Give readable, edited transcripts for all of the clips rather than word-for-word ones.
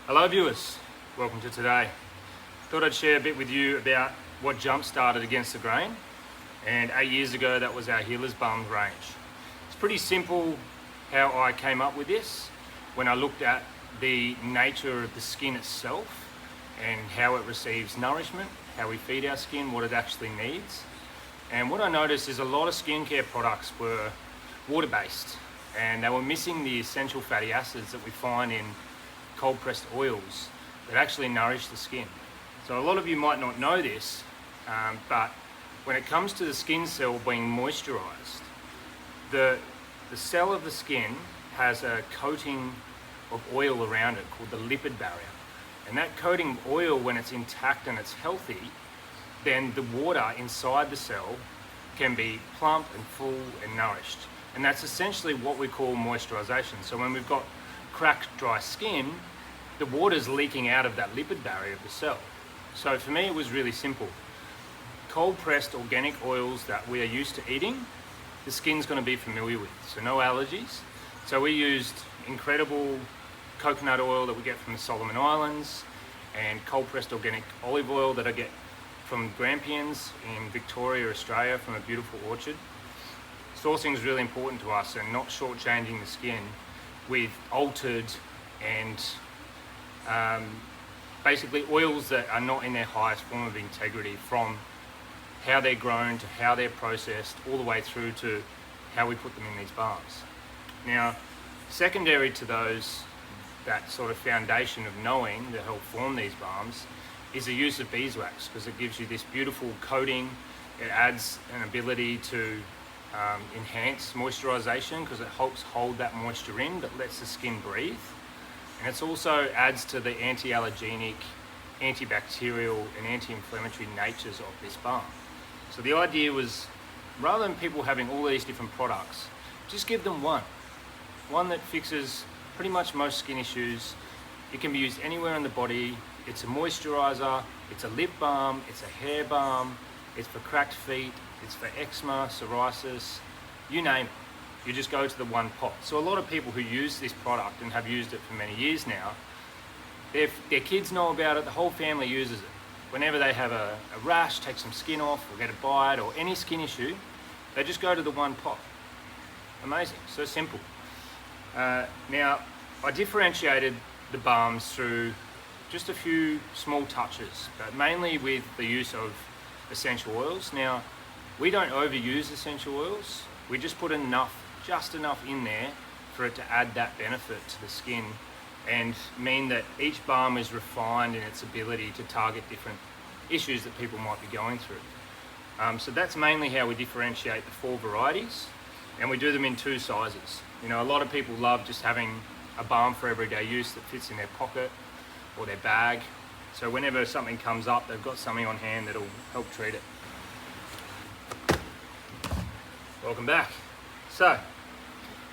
Hello viewers, welcome to today. Thought I'd share a bit with you about what jump-started Against the Grain, and 8 years ago that was our Healers Balms range. It's pretty simple how I came up with this when I looked at the nature of the skin itself and how it receives nourishment, how we feed our skin, what it actually needs. And what I noticed is a lot of skincare products were water-based and they were missing the essential fatty acids that we find in cold pressed oils that actually nourish the skin. So a lot of you might not know this, but when it comes to the skin cell being moisturized, the cell of the skin has a coating of oil around it called the lipid barrier. And that coating of oil, when it's intact and it's healthy, then the water inside the cell can be plump and full and nourished. And that's essentially what we call moisturization. So when we've got cracked, dry skin, the water's leaking out of that lipid barrier of the cell. So for me, it was really simple. Cold pressed organic oils that we are used to eating, the skin's going to be familiar with, so no allergies. So we used incredible coconut oil that we get from the Solomon Islands and cold pressed organic olive oil that I get from Grampians in Victoria, Australia, from a beautiful orchard. Sourcing is really important to us and not shortchanging the skin with altered and basically oils that are not in their highest form of integrity, from how they're grown to how they're processed all the way through to how we put them in these balms. Now, secondary to those, that sort of foundation of knowing that help form these balms, is the use of beeswax, because it gives you this beautiful coating. It adds an ability to enhance moisturization because it helps hold that moisture in, but lets the skin breathe. And it also adds to the anti-allergenic, antibacterial and anti-inflammatory natures of this balm. So the idea was, rather than people having all these different products, just give them one that fixes pretty much most skin issues. It can be used anywhere in the body. It's a moisturizer, it's a lip balm, it's a hair balm, it's for cracked feet, it's for eczema, psoriasis, you name it. You just go to the one pot. So a lot of people who use this product and have used it for many years now, their kids know about it, the whole family uses it. Whenever they have a rash, take some skin off, or get a bite, or any skin issue, they just go to the one pot. Amazing, so simple. Now, I differentiated the balms through just a few small touches, but mainly with the use of essential oils. Now, we don't overuse essential oils. We just put just enough in there for it to add that benefit to the skin and mean that each balm is refined in its ability to target different issues that people might be going through. So that's mainly how we differentiate the 4 varieties, and we do them in 2 sizes. You know, a lot of people love just having a balm for everyday use that fits in their pocket or their bag. So whenever something comes up, they've got something on hand that'll help treat it. Welcome back. So,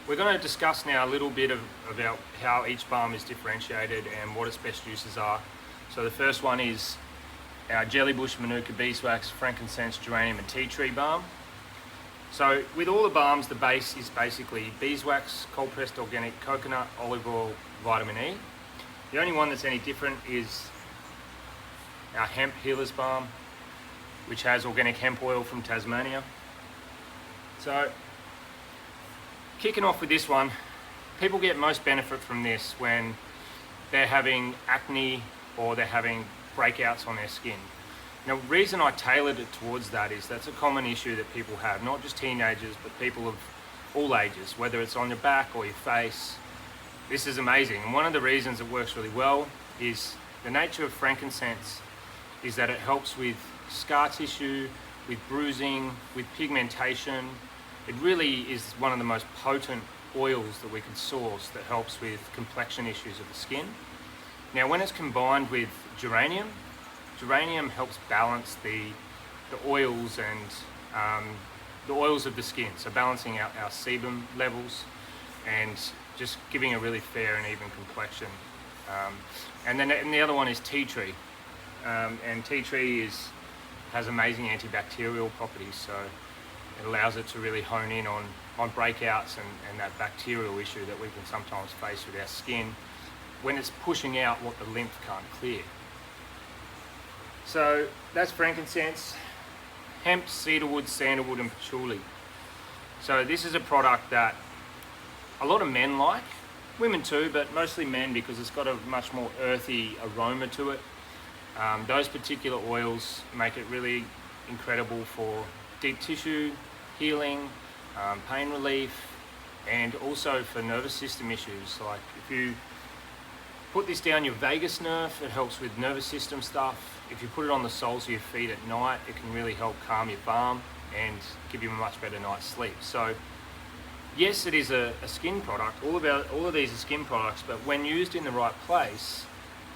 we're going to discuss now a little bit about how each balm is differentiated and what its best uses are. So the first one is our Jellybush, Manuka, Beeswax, Frankincense, Geranium and Tea Tree Balm. So with all the balms, the base is basically beeswax, cold pressed organic coconut, olive oil, vitamin E. The only one that's any different is our Hemp Healers Balm, which has organic hemp oil from Tasmania. So, kicking off with this one, people get most benefit from this when they're having acne or they're having breakouts on their skin. Now, the reason I tailored it towards that is that's a common issue that people have, not just teenagers, but people of all ages, whether it's on your back or your face. This is amazing. And one of the reasons it works really well is the nature of frankincense is that it helps with scar tissue, with bruising, with pigmentation. It really is one of the most potent oils that we can source that helps with complexion issues of the skin. Now, when it's combined with geranium helps balance the oils and the oils of the skin, so balancing out our sebum levels and just giving a really fair and even complexion. And the other one is tea tree, and tea tree has amazing antibacterial properties, so it allows it to really hone in on breakouts and that bacterial issue that we can sometimes face with our skin. when it's pushing out what the lymph can't clear. So that's frankincense, hemp, cedarwood, sandalwood and patchouli. So this is a product that a lot of men like, women too, but mostly men because it's got a much more earthy aroma to it. Those particular oils make it really incredible for deep tissue healing, pain relief, and also for nervous system issues. Like if you put this down your vagus nerve, it helps with nervous system stuff. If you put it on the soles of your feet at night, it can really help calm your bum and give you a much better night's sleep. So yes, it is a skin product. All of these are skin products, but when used in the right place,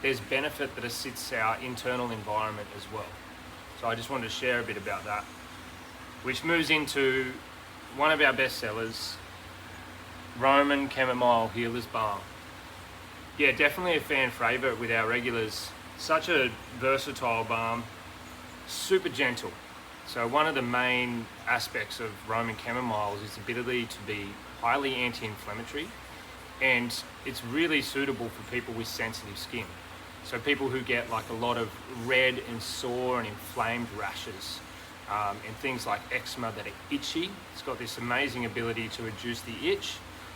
there's benefit that assists our internal environment as well. So I just wanted to share a bit about that, which moves into one of our best sellers, Roman Chamomile Healers Balm. Yeah, definitely a fan favorite with our regulars. Such a versatile balm, super gentle. So one of the main aspects of Roman Chamomile is its ability to be highly anti-inflammatory, and it's really suitable for people with sensitive skin. So people who get like a lot of red and sore and inflamed rashes, and things like eczema that are itchy. It's got this amazing ability to reduce the itch,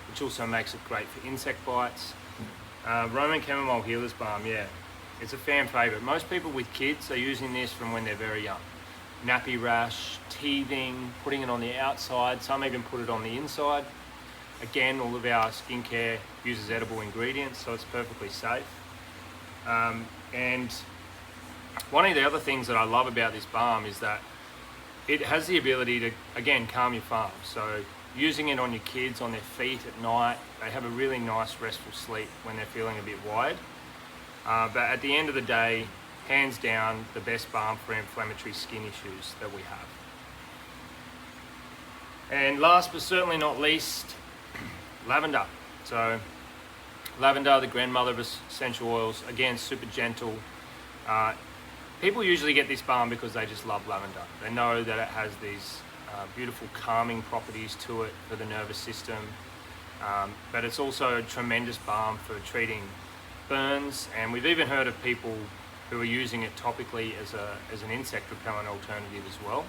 which also makes it great for insect bites. Roman Chamomile Healers Balm, yeah, it's a fan favorite. Most people with kids are using this from when they're very young. Nappy rash, teething, putting it on the outside, some even put it on the inside. Again, all of our skincare uses edible ingredients, so it's perfectly safe. And one of the other things that I love about this balm is that it has the ability to, again, calm your farm. So using it on your kids, on their feet at night, they have a really nice restful sleep when they're feeling a bit wired. But at the end of the day, hands down, the best balm for inflammatory skin issues that we have. And last but certainly not least, lavender. So lavender, the grandmother of essential oils, again, super gentle. People usually get this balm because they just love lavender. They know that it has these beautiful calming properties to it for the nervous system, but it's also a tremendous balm for treating burns, and we've even heard of people who are using it topically as an insect repellent alternative as well.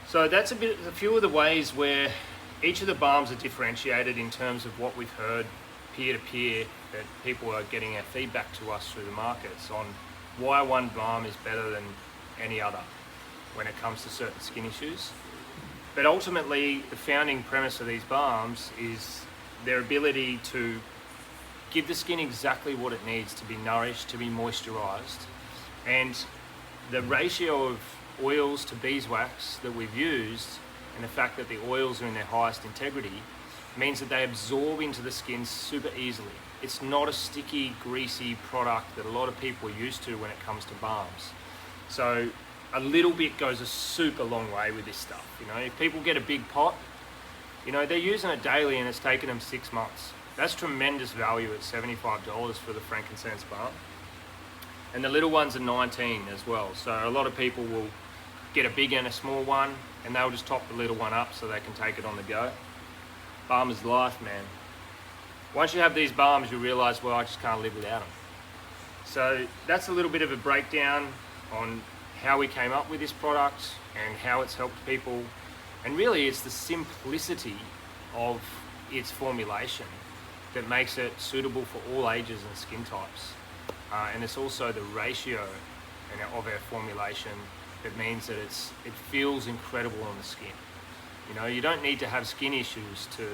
So that's a few of the ways where each of the balms are differentiated in terms of what we've heard peer to peer, that people are getting our feedback to us through the markets on why one balm is better than any other when it comes to certain skin issues. But ultimately, the founding premise of these balms is their ability to give the skin exactly what it needs to be nourished, to be moisturized. And the ratio of oils to beeswax that we've used, and the fact that the oils are in their highest integrity, means that they absorb into the skin super easily. It's not a sticky, greasy product that a lot of people are used to when it comes to balms. So a little bit goes a super long way with this stuff. You know, if people get a big pot, you know, they're using it daily and it's taken them 6 months. That's tremendous value at $75 for the frankincense balm. And the little ones are $19 as well. So a lot of people will get a big and a small one, and they'll just top the little one up so they can take it on the go. Balm is life, man. Once you have these balms, you realize, well, I just can't live without them. So that's a little bit of a breakdown on how we came up with this product and how it's helped people. And really, it's the simplicity of its formulation that makes it suitable for all ages and skin types. And it's also the ratio of our formulation that means that it feels incredible on the skin. You know, you don't need to have skin issues to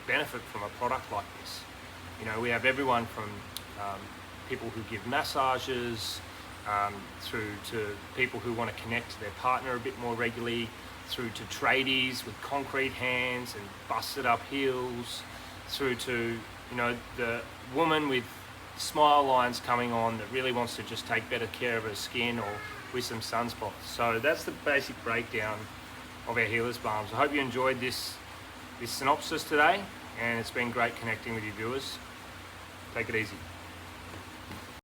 benefit from a product like this. You know, we have everyone from people who give massages, through to people who want to connect to their partner a bit more regularly, through to tradies with concrete hands and busted up heels, through to, you know, the woman with smile lines coming on that really wants to just take better care of her skin or with some sunspots. So that's the basic breakdown of our Healers Balms. I hope you enjoyed this synopsis today, and it's been great connecting with you viewers. Take it easy.